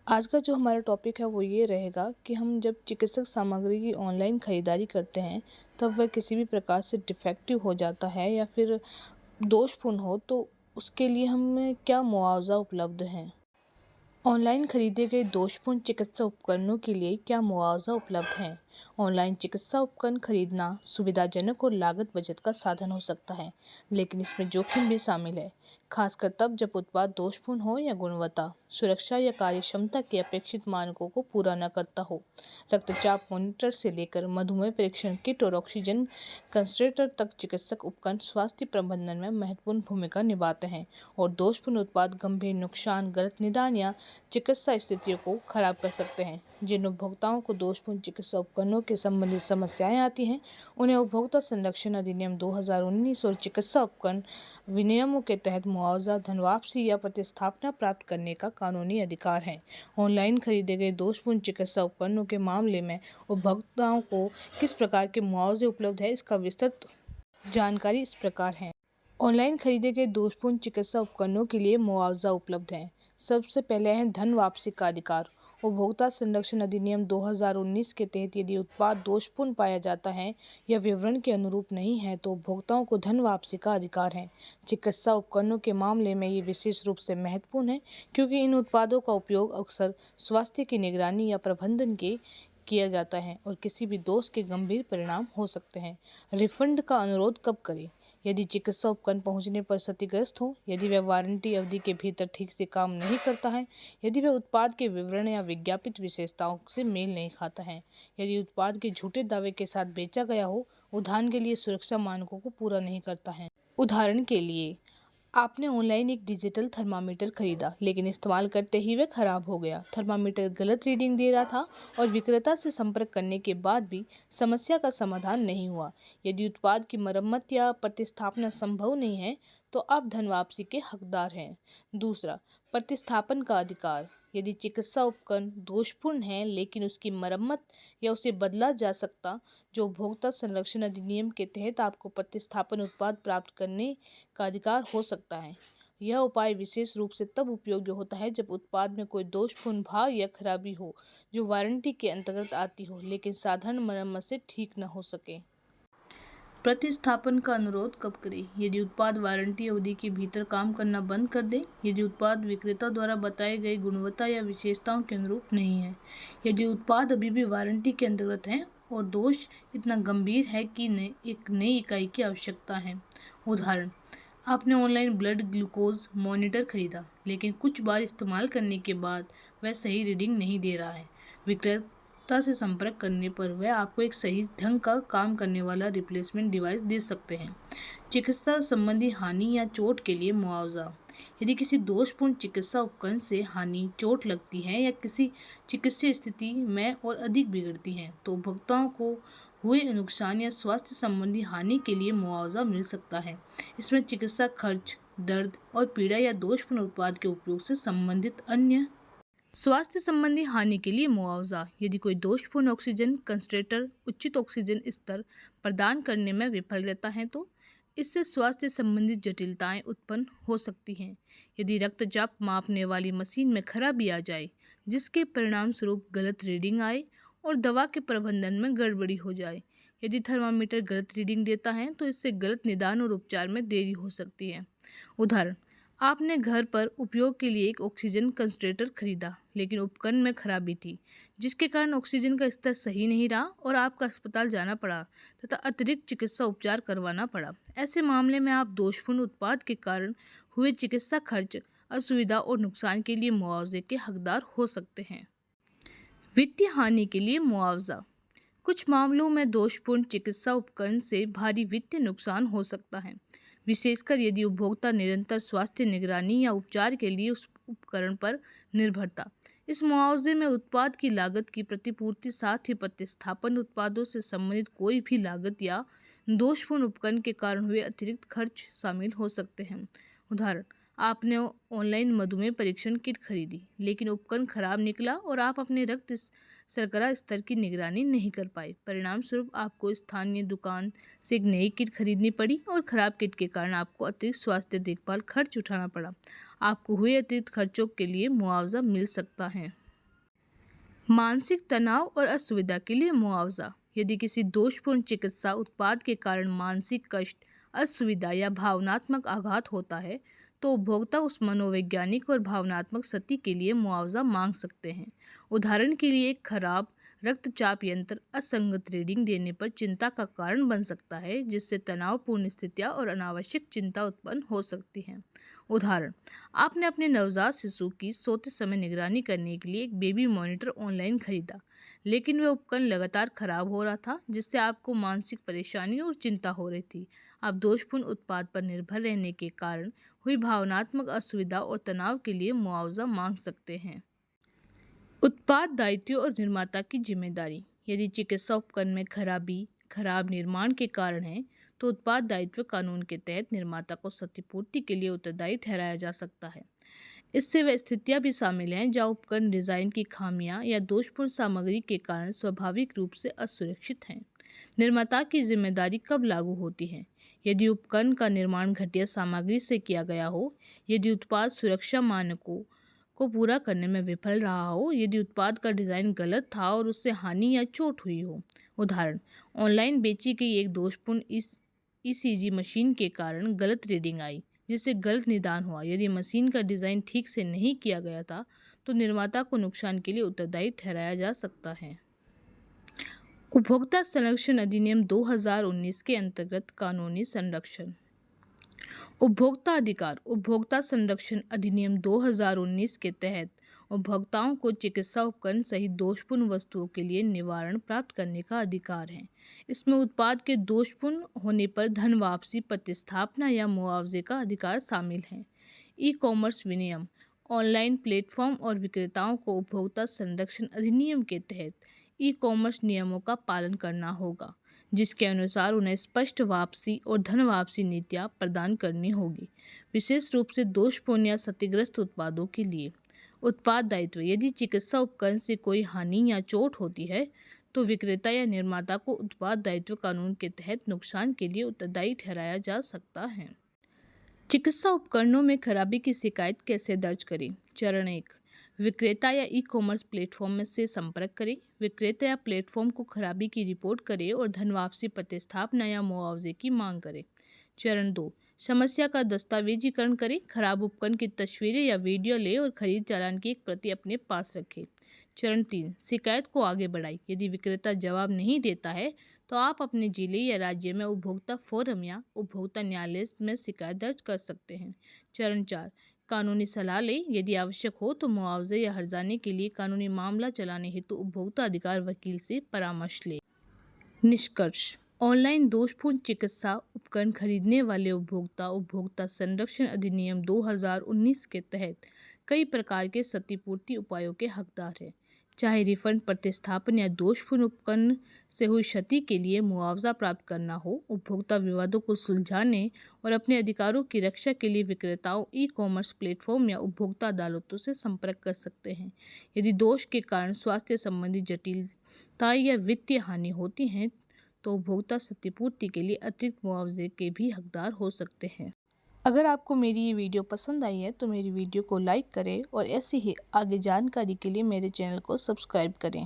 आज का जो हमारा टॉपिक है वो ये रहेगा कि हम जब चिकित्सक सामग्री की ऑनलाइन खरीदारी करते हैं तब वह किसी भी प्रकार से डिफेक्टिव हो जाता है या फिर दोषपूर्ण हो तो उसके लिए हमें क्या मुआवजा उपलब्ध है। ऑनलाइन खरीदे गए दोषपूर्ण चिकित्सा उपकरणों के लिए क्या मुआवजा उपलब्ध है। ऑनलाइन चिकित्सा उपकरण खरीदना सुविधाजनक और लागत बचत का साधन हो सकता है, लेकिन इसमें जोखिम भी शामिल है, खासकर तब जब उत्पाद दोषपूर्ण हो या गुणवत्ता, सुरक्षा या कार्यक्षमता के अपेक्षित मानकों को पूरा न करता हो। रक्तचाप मॉनिटर से लेकर मधुमेह परीक्षण किट और ऑक्सीजन कंसंट्रेटर तक चिकित्सक उपकरण स्वास्थ्य प्रबंधन में महत्वपूर्ण भूमिका निभाते हैं और दोषपूर्ण उत्पाद गंभीर नुकसान, गलत निदान या चिकित्सा स्थितियों को खराब कर सकते हैं। जिन उपभोक्ताओं को दोषपूर्ण चिकित्सा उपकरणों के संबंधित समस्याएं आती हैं, उन्हें उपभोक्ता संरक्षण अधिनियम 2019 और चिकित्सा उपकरण विनियमों के तहत मुआवजा, धनवापसी या प्रतिस्थापना प्राप्त करने का कानूनी अधिकार है। ऑनलाइन खरीदे गए दोषपूर्ण चिकित्सा उपकरणों के मामले में उपभोक्ताओं को किस प्रकार के मुआवजे उपलब्ध है, इसका विस्तृत जानकारी इस प्रकार है। ऑनलाइन खरीदे गए दोषपूर्ण चिकित्सा उपकरणों के लिए मुआवजा उपलब्ध है। सबसे पहले है धन वापसी का अधिकार। उपभोक्ता संरक्षण अधिनियम 2019 के तहत यदि उत्पाद दोषपूर्ण पाया जाता है या विवरण के अनुरूप नहीं है तो उपभोक्ताओं को धन वापसी का अधिकार है। चिकित्सा उपकरणों के मामले में ये विशेष रूप से महत्वपूर्ण है क्योंकि इन उत्पादों का उपयोग अक्सर स्वास्थ्य की निगरानी या प्रबंधन के किया जाता है और किसी भी दोष के गंभीर परिणाम हो सकते हैं। रिफंड का अनुरोध कब करें? यदि चिकित्सा उपकरण पहुंचने पर क्षतिग्रस्त हो, यदि वह वारंटी अवधि के भीतर ठीक से काम नहीं करता है, यदि वह उत्पाद के विवरण या विज्ञापित विशेषताओं से मेल नहीं खाता है, यदि उत्पाद के झूठे दावे के साथ बेचा गया हो, उदाहरण के लिए सुरक्षा मानकों को पूरा नहीं करता है। उदाहरण के लिए आपने ऑनलाइन एक डिजिटल थर्मामीटर खरीदा, लेकिन इस्तेमाल करते ही वह खराब हो गया। थर्मामीटर गलत रीडिंग दे रहा था और विक्रेता से संपर्क करने के बाद भी समस्या का समाधान नहीं हुआ। यदि उत्पाद की मरम्मत या प्रतिस्थापना संभव नहीं है तो आप धन वापसी के हकदार हैं। दूसरा, प्रतिस्थापन का अधिकार। यदि चिकित्सा उपकरण दोषपूर्ण है लेकिन उसकी मरम्मत या उसे बदला जा सकता, जो उपभोक्ता संरक्षण अधिनियम के तहत आपको प्रतिस्थापन उत्पाद प्राप्त करने का अधिकार हो सकता है। यह उपाय विशेष रूप से तब उपयोगी होता है जब उत्पाद में कोई दोषपूर्ण भाग या खराबी हो जो वारंटी के अंतर्गत आती हो लेकिन साधारण मरम्मत से ठीक न हो सके। प्रतिस्थापन का अनुरोध कब करें? यदि उत्पाद वारंटी अवधि के भीतर काम करना बंद कर दे, यदि उत्पाद विक्रेता द्वारा बताए गए गुणवत्ता या विशेषताओं के अनुरूप नहीं है, यदि उत्पाद अभी भी वारंटी के अंतर्गत है और दोष इतना गंभीर है कि एक नई इकाई की आवश्यकता है। उदाहरण, आपने ऑनलाइन ब्लड ग्लूकोज मॉनिटर खरीदा, लेकिन कुछ बार इस्तेमाल करने के बाद वह सही रीडिंग नहीं दे रहा है। विक्रेता से संपर्क करने पर वह आपको एक सही ढंग का काम करने वाला रिप्लेसमेंट डिवाइस दे सकते हैं। चिकित्सा संबंधी हानि या चोट के लिए मुआवजा। यदि किसी दोषपूर्ण चिकित्सा उपकरण से हानि, चोट लगती है या किसी चिकित्सीय स्थिति में और अधिक बिगड़ती है तो उपभोक्ताओं को हुए नुकसान या स्वास्थ्य संबंधी हानि के लिए मुआवजा मिल सकता है। इसमें चिकित्सा खर्च, दर्द और पीड़ा या दोषपूर्ण उत्पाद के उपयोग से संबंधित अन्य स्वास्थ्य संबंधी हानि के लिए मुआवजा। यदि कोई दोषपूर्ण ऑक्सीजन कंसंट्रेटर उचित ऑक्सीजन स्तर प्रदान करने में विफल रहता है तो इससे स्वास्थ्य संबंधी जटिलताएं उत्पन्न हो सकती हैं। यदि रक्तचाप मापने वाली मशीन में खराबी आ जाए, जिसके परिणाम स्वरूप गलत रीडिंग आए और दवा के प्रबंधन में गड़बड़ी हो जाए, यदि थर्मामीटर गलत रीडिंग देता है तो इससे गलत निदान और उपचार में देरी हो सकती है। उदाहरण, आपने घर पर उपयोग के लिए एक ऑक्सीजन कंसंट्रेटर खरीदा, लेकिन उपकरण में खराबी थी, जिसके कारण ऑक्सीजन का स्तर सही नहीं रहा और आपको अस्पताल जाना पड़ा तथा अतिरिक्त चिकित्सा उपचार करवाना पड़ा। ऐसे मामले में आप दोषपूर्ण उत्पाद के कारण हुए चिकित्सा खर्च, असुविधा और नुकसान के लिए मुआवजे के हकदार हो सकते हैं। वित्तीय हानि के लिए मुआवजा। कुछ मामलों में दोषपूर्ण चिकित्सा उपकरण से भारी वित्तीय नुकसान हो सकता है, विशेषकर यदि उपभोक्ता निरंतर स्वास्थ्य निगरानी या उपचार के लिए उस उपकरण पर निर्भरता। इस मुआवजे में उत्पाद की लागत की प्रतिपूर्ति, साथ ही प्रतिस्थापन उत्पादों से संबंधित कोई भी लागत या दोषपूर्ण उपकरण के कारण हुए अतिरिक्त खर्च शामिल हो सकते हैं। उदाहरण, आपने ऑनलाइन मधुमेह परीक्षण किट खरीदी, लेकिन उपकरण खराब निकला और आप अपने रक्त शर्करा स्तर की निगरानी नहीं कर पाए। परिणाम स्वरूप आपको स्थानीय दुकान से एक नई किट खरीदनी पड़ी और खराब किट के कारण आपको अतिरिक्त स्वास्थ्य देखभाल खर्च उठाना पड़ा। आपको हुए अतिरिक्त खर्चों के लिए मुआवजा मिल सकता है। मानसिक तनाव और असुविधा के लिए मुआवजा। यदि किसी दोषपूर्ण चिकित्सा उत्पाद के कारण मानसिक कष्ट, असुविधा या भावनात्मक आघात होता है, तो उपभोक्ता उस मनोवैज्ञानिक और भावनात्मक क्षति के लिए मुआवजा मांग सकते हैं। उदाहरण के लिए, एक खराब रक्तचाप यंत्र असंगत रीडिंग देने पर चिंता का कारण बन सकता है, जिससे तनावपूर्ण स्थितियां और अनावश्यक चिंता उत्पन्न हो सकती हैं। उदाहरण, आपने अपने नवजात शिशु की सोते समय निगरानी करने के लिए एक बेबी मॉनिटर ऑनलाइन खरीदा, लेकिन वह उपकरण लगातार खराब हो रहा था, जिससे आपको मानसिक परेशानी और चिंता हो रही थी। आप दोषपूर्ण उत्पाद पर निर्भर रहने के कारण हुई भावनात्मक असुविधा और तनाव के लिए मुआवजा मांग सकते हैं। उत्पाद दायित्व और निर्माता की जिम्मेदारी। यदि चिकित्सा उपकरण में खराब निर्माण के कारण है, तो उत्पाद दायित्व कानून के तहत निर्माता को क्षतिपूर्ति के लिए उत्तरदायी ठहराया जा सकता है। इससे वह स्थितियां भी शामिल हैं जहां उपकरण डिजाइन की खामियां या दोषपूर्ण सामग्री के कारण स्वाभाविक रूप से असुरक्षित हैं। निर्माता की जिम्मेदारी कब लागू होती है? यदि उपकरण का निर्माण घटिया सामग्री से किया गया हो, यदि उत्पाद सुरक्षा मानकों को पूरा करने में विफल रहा हो, यदि उत्पाद का डिज़ाइन गलत था और उससे हानि या चोट हुई हो। उदाहरण, ऑनलाइन बेची गई एक दोषपूर्ण ईसीजी मशीन के कारण गलत रीडिंग आई, जिससे गलत निदान हुआ। यदि मशीन का डिज़ाइन ठीक से नहीं किया गया था, तो निर्माता को नुकसान के लिए उत्तरदायी ठहराया जा सकता है। उपभोक्ता संरक्षण अधिनियम 2019 के अंतर्गत कानूनी संरक्षण। उपभोक्ता अधिकार। उपभोक्ता संरक्षण अधिनियम 2019 के तहत उपभोक्ताओं को चिकित्सा उपकरण सहित दोषपूर्ण वस्तुओं के लिए निवारण प्राप्त करने का अधिकार है। इसमें उत्पाद के दोषपूर्ण होने पर धन वापसी, प्रतिस्थापना या मुआवजे का अधिकार शामिल है। ई कॉमर्स विनियम। ऑनलाइन प्लेटफॉर्म और विक्रेताओं को उपभोक्ता संरक्षण अधिनियम के तहत ई कॉमर्स नियमों का पालन करना होगा, जिसके अनुसार उन्हें स्पष्ट वापसी और धन वापसी नीतियाँ प्रदान करनी होगी, विशेष रूप से दोषपूर्ण या क्षतिग्रस्त उत्पादों के लिए। उत्पाद दायित्व। यदि चिकित्सा उपकरण से कोई हानि या चोट होती है, तो विक्रेता या निर्माता को उत्पाद दायित्व कानून के तहत नुकसान के लिए उत्तरदायी ठहराया जा सकता है। चिकित्सा उपकरणों में खराबी की शिकायत कैसे दर्ज करें? चरण 1, विक्रेता या ई कॉमर्स प्लेटफॉर्म में से संपर्क करें। विक्रेता या प्लेटफॉर्म को खराबी की रिपोर्ट करें और धन वापसी, प्रतिस्थापना या मुआवजे की मांग करें। चरण 2, समस्या का दस्तावेजीकरण करें। खराब उपकरण की तस्वीरें या वीडियो लें और खरीद चालान की एक प्रति अपने पास रखें। चरण 3, शिकायत को आगे बढ़ाएं। यदि विक्रेता जवाब नहीं देता है, तो आप अपने जिले या राज्य में उपभोक्ता फोरम या उपभोक्ता न्यायालय में शिकायत दर्ज कर सकते हैं। चरण 4, कानूनी सलाह लें। यदि आवश्यक हो तो मुआवजे या हर्जाने के लिए कानूनी मामला चलाने हेतु उपभोक्ता अधिकार वकील से परामर्श लें। निष्कर्ष। ऑनलाइन दोषपूर्ण चिकित्सा उपकरण खरीदने वाले उपभोक्ता संरक्षण अधिनियम 2019 के तहत कई प्रकार के क्षतिपूर्ति उपायों के हकदार हैं। चाहे रिफंड, प्रतिस्थापन या दोषपूर्ण उपकरण से हुई क्षति के लिए मुआवजा प्राप्त करना हो, उपभोक्ता विवादों को सुलझाने और अपने अधिकारों की रक्षा के लिए विक्रेताओं, ई कॉमर्स प्लेटफॉर्म या उपभोक्ता अदालतों से संपर्क कर सकते हैं। यदि दोष के कारण स्वास्थ्य संबंधी जटिलताएं या वित्तीय हानि होती हैं, तो उपभोक्ता क्षतिपूर्ति के लिए अतिरिक्त मुआवजे के भी हकदार हो सकते हैं। अगर आपको मेरी ये वीडियो पसंद आई है तो मेरी वीडियो को लाइक करें और ऐसी ही आगे जानकारी के लिए मेरे चैनल को सब्सक्राइब करें।